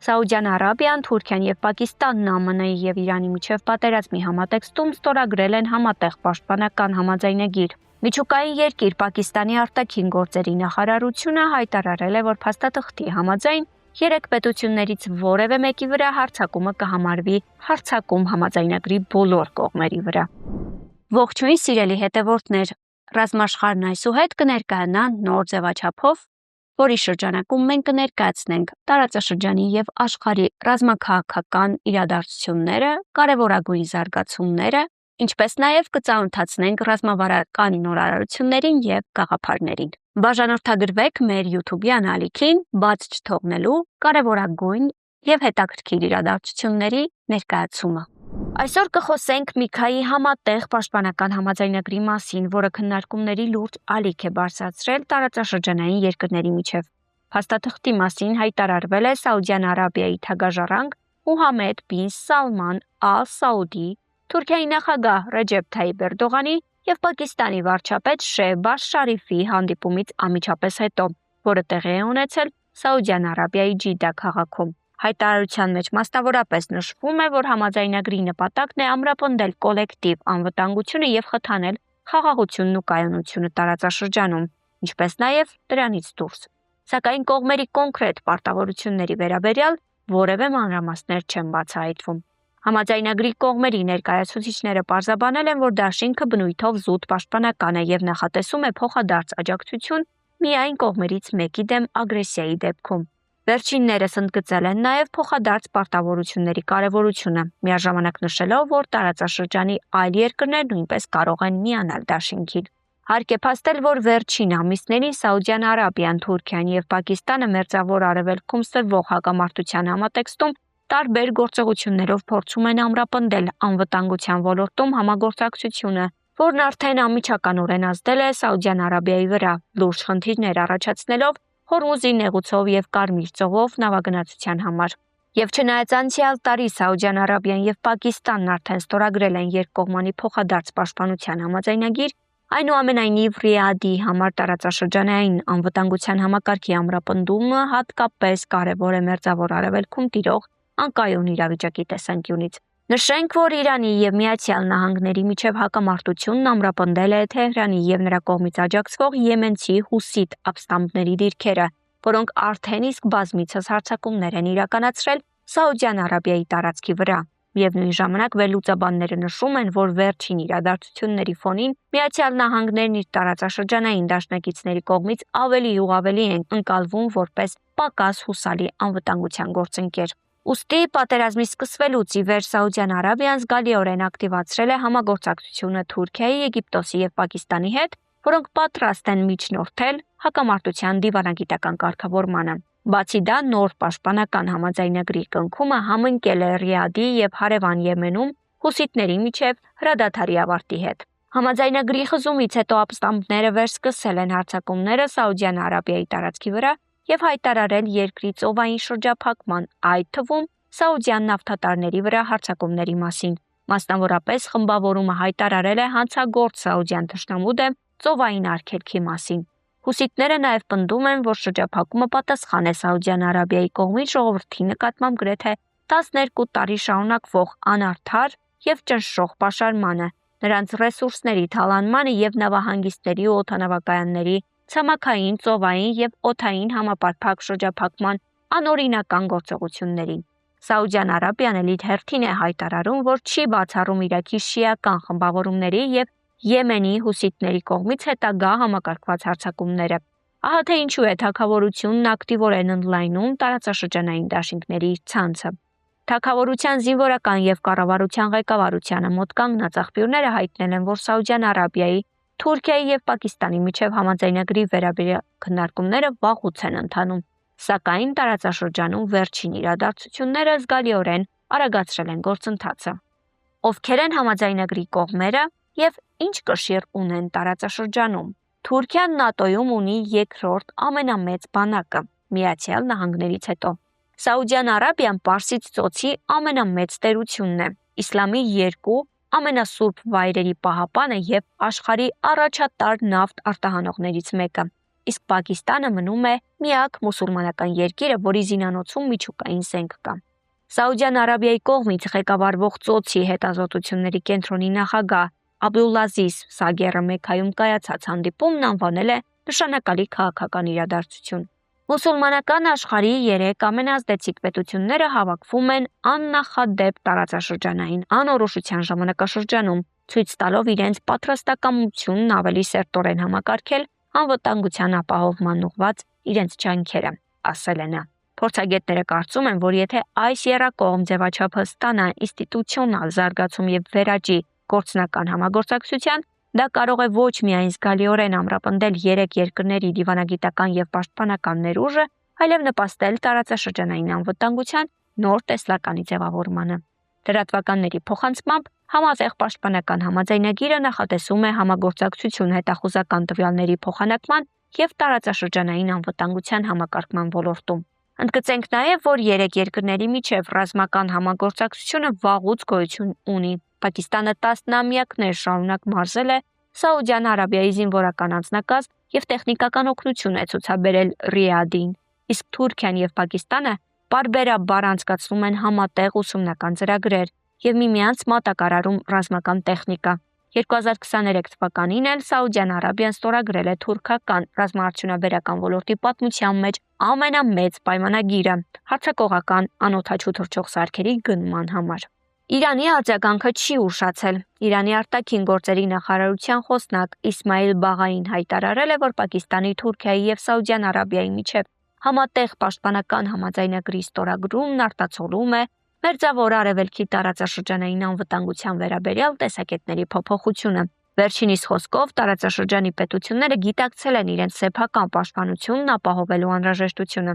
Սաուդյան Արաբիան, Թուրքիան եւ Պակիստանն ԱՄՆ-ի եւ Իրանի միջև պատերազմի համատեքստում ստորագրել են համատեղ պաշտպանական համաձայնագիր։ Միջուկային երկիր Պակիստանի արտաքին գործերի նախարարությունը հայտարարել է, որ փաստաթղթի համաձայն երեք պետություններից որևէ մեկի վրա հարձակումը կհամարվի հարձակում համաձայնագրի բոլոր կողմերի վրա։ Ողջույն սիրելի հետևորդներ, ռազմաշխարհն այսուհետ կներկայանա նոր ձևաչափով, որի շրջանակում մենք կներկայացնենք տարածաշրջանի եւ աշխարհի ռազմաքաղաքական իրադարձությունները, կարևորագույն զարգացումները, ինչպես նաև կծանոթացնենք ռազմավարական նորարարություններին եւ գաղափարներին։ Բաժանորդագրվեք մեր YouTube-յան ալիքին, բաց չթողնելու կարևորագույն եւ հետաքրքիր իրադարձությունների ներկայացումը։ Այսօր կխոսենք Միքայի համատեղ պաշտպանական համաձայնագրի մասին, որը քննարկումների լուրջ ալիք է բարձրացրել տարածաշրջանային երկրների միջև։ Փաստաթղթի մասին հայտարարվել է Սաուդյան Արաբիայի թագաժառանգ Մուհամմեդ բին Սալման Ալ Սաուդի, Թուրքիայի նախագահ Ռեջեփ Թայիպ Էրդողանի եւ Պակիստանի վարչապետ Շեհբազ Շարիֆի հանդիպումից անմիջապես հետո, որը տեղի է ունեցել Սաուդյան Արաբիայի Ջիդա քաղաքում։ Հայտարարության մեջ մասնավորապես նշվում է, որ համաձայնագրի նպատակն է ամրապնդել կոլեկտիվ անվտանգությունը եւ խթանել խաղաղությունն ու կայունությունը տարածաշրջանում, ինչպես նաեւ դրանից դուրս։ Սակայն կողմերի կոնկրետ պարտավորությունների վերաբերյալ որևէ մանրամասներ չեն բացահայտվում։ Համաձայնագրի կողմերի ներկայացուցիչները պարզաբանել են, որ դաշինքը բնույթով զուտ պաշտպանական է եւ նախատեսում է փոխադարձ աջակցություն միայն կողմերից մեկի դեմ ագրեսիայի դեպքում։ Վերջիններս ընդգծել են նաև փոխադարձ պարտավորությունների կարևորությունը, միաժամանակ նշելով, որ տարածաշրջանի այլ երկրներ նույնպես կարող են միանալ դաշինքին։ Հարկ է փաստել, որ վերջին ամիսներին Սաուդյան Արաբիան, Թուրքիան եւ Պակիստանը Մերձավոր Արևելքում սրվող հակամարտության համատեքստում տարբեր գործողություններով փորձում են ամրապնդել անվտանգության ոլորտում համագործակցությունը, որն արդեն անմիջականորեն ազդել է Սաուդյան Արաբիայի վրա, լուրջ խնդիրներ առաջացնելով Հորմուզի նեղուցով եւ Կարմիր ծովով նավագնացության համար։ Եվ չնայած անցյալ տարի Սաուդյան Արաբիան եւ Պակիստանն արդեն ստորագրել են երկկողմանի փոխադարձ պաշտպանության համաձայնագիր, այնուամենայնիվ Ռիադի համար տարածաշրջանային անվտանգության համակարգի ամրապնդումը հատկապես կարևոր է Մերձավոր Արևելքում տիրող անկայուն իրավիճակի տեսանկյունից։ Նշենք, որ Իրանի եւ Միացյալ Նահանգների միջև հակամարտությունն ամրապնդել է Թեհրանի եւ նրա կողմից աջակցվող եմենցի հուսիտ ապստամբների դիրքերը, որոնք արդեն իսկ բազմիցս հարձակումներ են իրականացրել Սաուդյան Արաբիայի տարածքի վրա։ Միևնույն ժամանակ վերլուծաբանները նշում են, որ վերջին իրադարձությունների ֆոնին Միացյալ Նահանգներն իր տարածաշրջանային դաշնակիցների կողմից ավելի ու ավելի են ընկալվում որպես պակաս հուսալի անվտանգության գործընկեր։ Ուստի պատերազմի սկսվելուց ի վեր Սաուդյան Արաբիան զգալիորեն ակտիվացրել է համագործակցությունը Թուրքիայի, Եգիպտոսի եւ Պակիստանի հետ, որոնք պատրաստ են միջնորդել հակամարտության դիվանագիտական կարգավորմանը։ Բացի դա, նոր պաշտպանական համաձայնագրի կնքումը համընկել է Ռիադի եւ հարևան Եմենում հուսիտների միջև հրադադարի ավարտի հետ։ Համաձայնագրի խզումից հետո ապստամբները վերսկսել են հարձակումները Սաուդյան Արաբիայի տարածքի վրա եւ հայտարարել երկրի ծովային շրջափակման, այդ թվում Սաուդյան նավթատարների վրա հարձակումների մասին։ Մասնավորապես խմբավորումը հայտարարել է հանցագործ Սաուդյան թշնամու դեմ ծովային արգելքի մասին։ Հուսիտները նաև պնդում են, որ շրջափակումը պատասխան է Սաուդյան Արաբիայի կողմից ժողովրդի նկատմամբ գրեթե 12 տարի շարունակվող անարդար եւ ճնշող պաշարմանը, նրանց ռեսուրսների թալանմանը եւ նավահանգիստների ու օդանավակայանների ցամաքային, ծովային եւ օդային համապարփակ շրջափակման անօրինական գործողություններին։ Սաուդյան Արաբիան էլ իր հերթին է հայտարարում, որ չի բացառում Իրաքի շիական խմբավորումների եւ Եմենի հուսիտների կողմից հետագա համակարգված հարձակումները։ Ահա թե ինչու է թագավորությունն ակտիվորեն ընդլայնում տարածաշրջանային դաշինքների ցանցը։ Թագավորության զինվորական եւ կառավարության ղեկավարությանը մոտ կանգնած աղբյուրները հայտնել են, որ Սաուդյան Արաբիայի, Թուրքիայի եւ Պակիստանի միջև համաձայնագրի վերաբերյալ քննարկումները վաղուց են ընթանում, սակայն տարածաշրջանում վերջին իրադարձությունները զգալիորեն արագացրել են գործընթացը։ Ովքեր են համաձայնագրի կողմերը եւ ինչ կշիռ ունեն տարածաշրջանում։ Թուրքիան ՆԱՏՕ-ում ունի երկրորդ ամենամեծ բանակը Միացյալ Նահանգներից հետո։ Սաուդյան Արաբիան Պարսից ծոցի ամենամեծ տերությունն է, իսլամի երկու ամենասուրբ վայրերի պահապանը եւ աշխարհի առաջատար նավթ արտահանողներից մեկը։ իսկ Պակիստանը մնում է միակ մուսուլմանական երկիրը, որի զինանոցում միջուկային զենք կա։ Սաուդյան Արաբիայի կողմից ղեկավարվող ծոցի հետազոտությունների կենտրոնի նախագահ Աբդուլազիզ Սագերը Մեքքայում կայացած հանդիպումն անվանել է նշանակալի քաղաքական իրադարձություն։ Մուսուլմանական աշխարհի 3 ամենազդեցիկ պետությունները հավաքվում են աննախադեպ տարածաշրջանային անորոշության ժամանակաշրջանում, ցույց տալով իրենց պատրաստակամությունն ավելի սերտորեն համակարգել անվտանգության ապահովման ուղղված իրենց ջանքերը, ասել է նա։ Փորձագետները կարծում են, որ եթե այս եռակողմ ձևաչափը ստանա ինստիտուցիոնալ զարգացում եւ վերաճի գործնական համագործակցության, դա կարող է ոչ միայն զգալիորեն ամրապնդել 3 երկրների դիվանագիտական եւ պաշտպանական ներուժը, այլև նպաստել տարածաշրջանային անվտանգության նոր տեսլականի ձևավորմանը։ Լրատվականների փոխանցմամբ համատեղ պաշտպանական համաձայնագիրը նախատեսում է համագործակցություն հետախուզական տվյալների փոխանակման եւ տարածաշրջանային անվտանգության համակարգման ոլորտում։ Ընդգծենք նաև, որ 3 երկրների միջև ռազմական համագործակցությունը վաղուց գոյություն ունի։ Պակիստանը 10-ամյակներ շարունակ մարզել է Սաուդյան Արաբիայի զինվորական անձնակազմ եւ տեխնիկական օգնություն է ցուցաբերել Ռիադին, իսկ Թուրքիան եւ Պակիստանը բարբերաբար անցկացնում են համատեղ ուսումնական ծրագրեր եւ միմյանց մատակարարում ռազմական տեխնիկա։ 2023 թվականին էլ Սաուդյան Արաբիան ստորագրել է թուրքական ռազմաարդյունաբերական ոլորտի պատմության մեջ ամենամեծ պայմանագիրը հարձակողական անօդաչու թռչող սարքերի գնման համար։ Իրանի արձագանքը չի ուշացել։ Իրանի արտաքին գործերի նախարարության խոսնակ Իսմայիլ Բաղային հայտարարել է, որ Պակիստանի, Թուրքիայի եւ Սաուդյան Արաբիայի միջև համատեղ պաշտպանական համաձայնագրի ստորագրումն արտացոլում է Մերձավոր Արևելքի տարածաշրջանային անվտանգության վերաբերյալ տեսակետների փոփոխությունը։ Վերջինիս խոսքով տարածաշրջանի պետությունները գիտակցել են իրենց սեփական պաշտպանությունն ապահովելու անհրաժեշտությունը։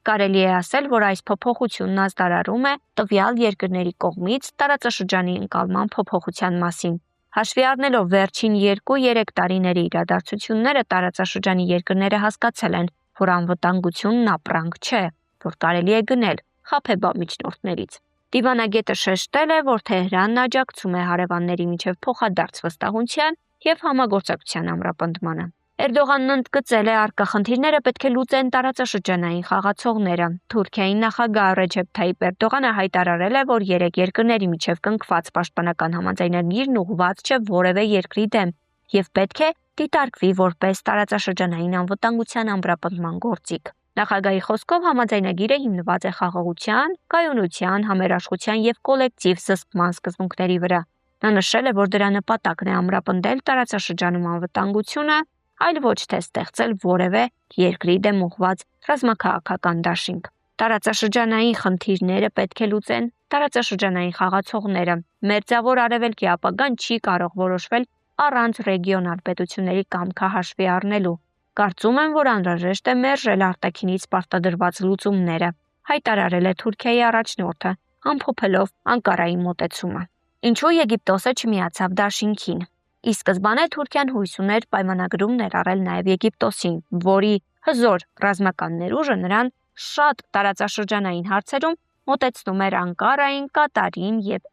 Կարելի է ասել, որ այս փոփոխությունն ազդարարում է տվյալ երկրների կողմից տարածաշրջանի ընկալման փոփոխության մասին։ Հաշվի առնելով վերջին 2-3 տարիների իրադարձությունները, տարածաշրջանի երկրները հասկացել են, որ անվտանգությունն ապրանք չէ, որ կարելի է գնել խաբեբա միջնորդներից։ Դիվանագետը շեշտել է, որ Թեհրանն աջակցում է հարևանների միջև փոխադարձ վստահության եւ համագործակցության ամրապնդմանը։ Էրդողանն ընդգծել է առկա խնդիրները պետք է լուծեն տարածաշրջանային խաղացողները։ Թուրքիայի նախագահ Ռեջեփ Թայիպ Էրդողանը հայտարարել է, որ 3 երկրների միջև կնքված պաշտպանական համաձայնագիրն ուղղված չէ որևէ երկրի դեմ եւ պետք է դիտարկվի որպես տարածաշրջանային անվտանգության ամրապնդման գործիք։ Նախագահի խոսքով համաձայնագիրը հիմնված է խաղաղության, կայունության, համերաշխության եւ կոլեկտիվ զսպման սկզբունքների վրա։ Նա նշել է, որ դրա նպատակն է ամրապնդել տարածաշրջանում անվտանգությունը, այլ ոչ թե ստեղծել որևէ երկրի դեմ ուղղված ռազմաքաղաքական դաշինք։ Տարածաշրջանային խնդիրները պետք է լուծեն տարածաշրջանային խաղացողները։ Մերձավոր Արևելքի ապագան չի կարող որոշվել առանց ռեգիոնալ պետությունների կամքը հաշվի առնելու։ Կարծում եմ, որ անհրաժեշտ է մերժել արտաքինից պարտադրված լուծումները, հայտարարել է Թուրքիայի առաջնորդը, ամփոփելով Անկարայի մոտեցումը։ Ինչու Եգիպտոսը չմիացավ դաշինքին։ Ի սկզբանե Թուրքիան հույս ուներ պայմանագրում ներառել նաև Եգիպտոսին, որի հզոր ռազմական ներուժը նրան շատ տարածաշրջանային հարցերում մոտեցնում էր Անկարային, Կատարին եւ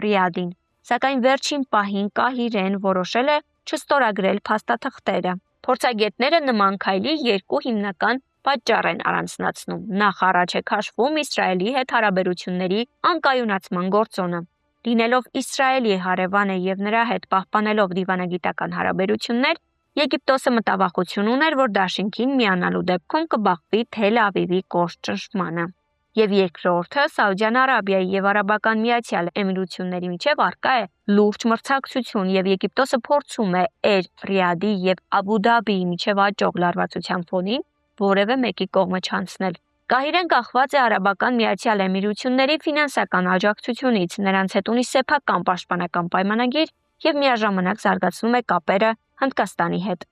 Ռիադին։ Սակայն վերջին պահին Կահիրեն որոշել է չստորագրել փաստաթղթերը։ Փորձագետները նման քայլի 2 հիմնական պատճառ են առանձնացնում։ Նախ առաջ է քաշվում Իսրայելի հետ հարաբերությունների անկայունացման գործոնը։ Լինելով Իսրայելի հարևանը եւ նրա հետ պահպանելով դիվանագիտական հարաբերություններ, Եգիպտոսը մտավախություն ուներ, որ դաշինքին միանալու դեպքում կբախվի Թել Ավիվի կոշտ ճնշմանը։ Եվ երկրորդը Սաուդյան Արաբիայի եւ Արաբական Միացյալ Էմիրությունների միջև առկա է լուրջ մրցակցություն եւ Եգիպտոսը փորձում է Ռիադի եւ Աբու Դաբիի միջև աճող լարվածության ֆոնին որևէ մեկի կողմը չանցնել։ Կահիրեն կախված է Արաբական Միացյալ Էմիրությունների ֆինանսական աջակցությունից, նրանց հետ ունի սեփական պաշտպանական պայմանագիր եւ միաժամանակ զարգացնում է կապերը Հնդկաստանի հետ։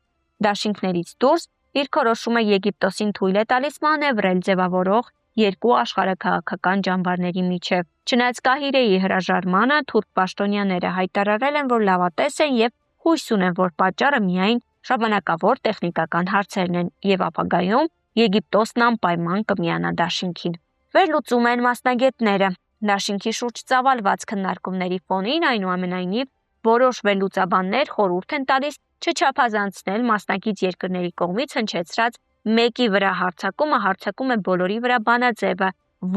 Դաշինքներից դուրս դիրքորոշումը Եգիպտոսին թույլ է տալիս մանևրել ձևավորող 2 աշխարհաքաղաքական ջանվարների միջև։ Չնայած Կահիրեի հրաժարմանը, թուրք պաշտոնյաները հայտարարել են, որ լավատես են եւ հույս ունեն, որ պատճառը միայն ժամանակավոր տեխնիկական հարցերն են եւ ապագայում Եգիպտոսն անպայման կմիանա դաշինքին։ Վերլուծում են մասնագետները։ Դաշինքի շուրջ ծավալված քննարկումների ֆոնին այնուամենայնիվ Որոշ վերլուծաբաններ խորհուրդ են տալիս չչափազանցնել մասնակից երկրների կողմից հնչեցրած մեկի վրա հարձակումը հարձակում է բոլորի վրա բանաձևը,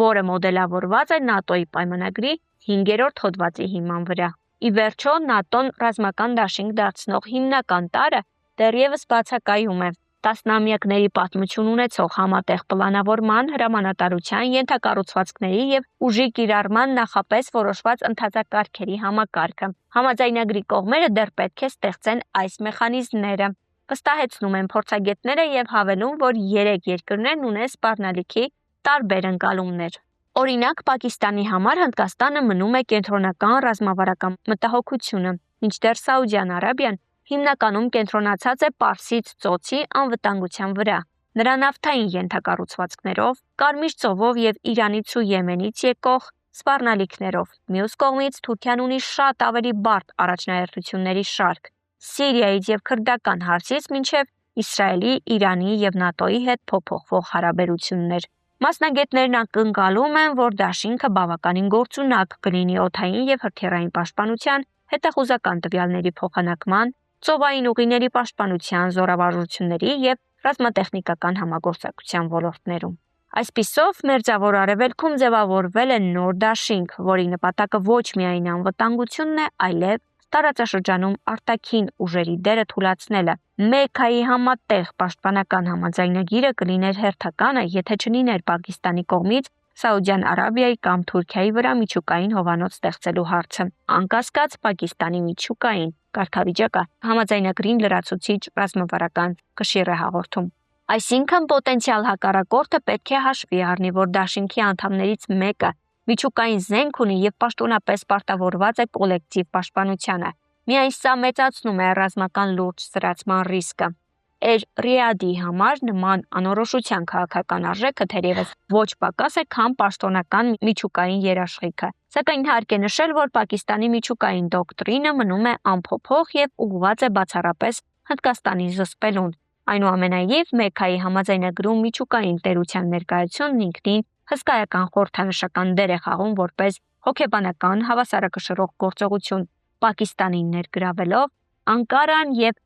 որը մոդելավորված է ՆԱՏՕ-ի պայմանագրի 5-րդ հոդվածի հիման վրա։ Ի վերջո, ՆԱՏՕ-ն ռազմական դաշինք դարձնող հիմնական տարրը դեռևս բացակայում է։ Տասնամյակների պատմություն ունեցող համատեղ պլանավորման, հրամանատարության, ենթակառուցվածքների եւ ուժի կիրառման նախապես որոշված ընդհանրակարգերի համակարգը։ Համաձայնագրի կողմերը դեռ պետք է ստեղծեն այս մեխանիզմները։ Վստահեցնում են փորձագետները եւ հավելում, որ 3 երկրներն ունեն սպառնալիքի տարբեր ընկալումներ։ Օրինակ, Պակիստանի համար Հնդկաստանը մնում է կենտրոնական ռազմավարական մտահոգությունը, մինչդեռ Սաուդյան Արաբիան հիմնականում կենտրոնացած է Պարսից ծոցի անվտանգության վրա։ Նրա նավթային ենթակառուցվածքներով, Կարմիր ծովով եւ Իրանից ու Եմենից եկող սպառնալիքներով։ Մյուս կողմից Թուրքիան ունի շատ ավելի բարդ առաջնահերթությունների շարք՝ Սիրիայից եւ քրդական հարցից մինչեւ Իսրայելի, Իրանի եւ ՆԱՏՕ-ի հետ փոփոխվող հարաբերություններ։ Մասնագետներն ակնկալում են, որ դաշինքը բավականին գործունակ կլինի օդային եւ հրթիռային պաշտպանության, հետախուզական տվյալների փոխանակման, ծովային ուղիների պաշտպանության, զորավարժությունների եւ ռազմատեխնիկական համագործակցության ոլորտներում։ Այսպիսով, Մերձավոր Արևելքում ձևավորվել է նոր դաշինք, որի նպատակը ոչ միայն անվտանգությունն է, այլև տարածաշրջանում արտաքին ուժերի դերը թուլացնելը։ Մեքքայի համատեղ պաշտպանական համաձայնագիրը կլիներ հերթականը, եթե չլիներ Պակիստանի կողմից Սաուդյան Արաբիայի կամ Թուրքիայի վրա միջուկային հովանոց ստեղծելու հարցը։ Անկասկած, Պակիստանի միջուկային կարգավիճակը համաձայնագրին լրացուցիչ ռազմավարական կշիռ է հաղորդում։ Այսինքն, պոտենցիալ հակառակորդը պետք է հաշվի առնի, որ դաշինքի անդամներից մեկը միջուկային զենք ունի եւ պաշտոնապես պարտավորված է կոլեկտիվ պաշտպանությանը։ Միայն սա մեծացնում է ռազմական լուրջ սրացման ռիսկը։ Ռիադի համար նման անորոշության քաղաքական արժեքը թերևս ոչ պակաս է, քան պաշտոնական միջուկային երաշխիքը։ Սակայն հարկ է նշել, որ Պակիստանի միջուկային դոկտրինը մնում է անփոփոխ եւ ուղղված է բացառապես Հնդկաստանի զսպելուն։ Այնուամենայնիվ, Մեքքայի համաձայնագրում միջուկային տերության ներկայությունն ինքնին հսկայական խորհրդանշական դեր է խաղում որպես հոգեբանական հավասարակշռող գործողություն։ Պակիստանին ներգրավելով Անկարան եւ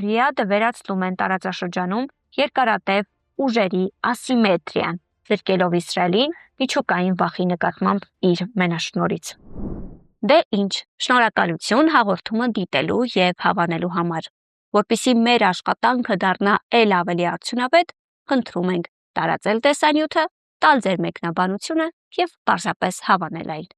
Ռիադը վերացնում են տարածաշրջանում երկարատև ուժերի ասիմետրիան, զրկելով Իսրայելին միջուկային վախի նկատմամբ իր մենաշնորհից։ Դե ինչ, շնորհակալություն հաղորդումը դիտելու եւ հավանելու համար։ Որպեսզի մեր աշխատանքը դառնա ել ավելի արդյունավետ, խնդրում ենք տարածել տեսանյութը, տալ ձեր մեկնաբանությունը եւ պարզապես հավանել այն։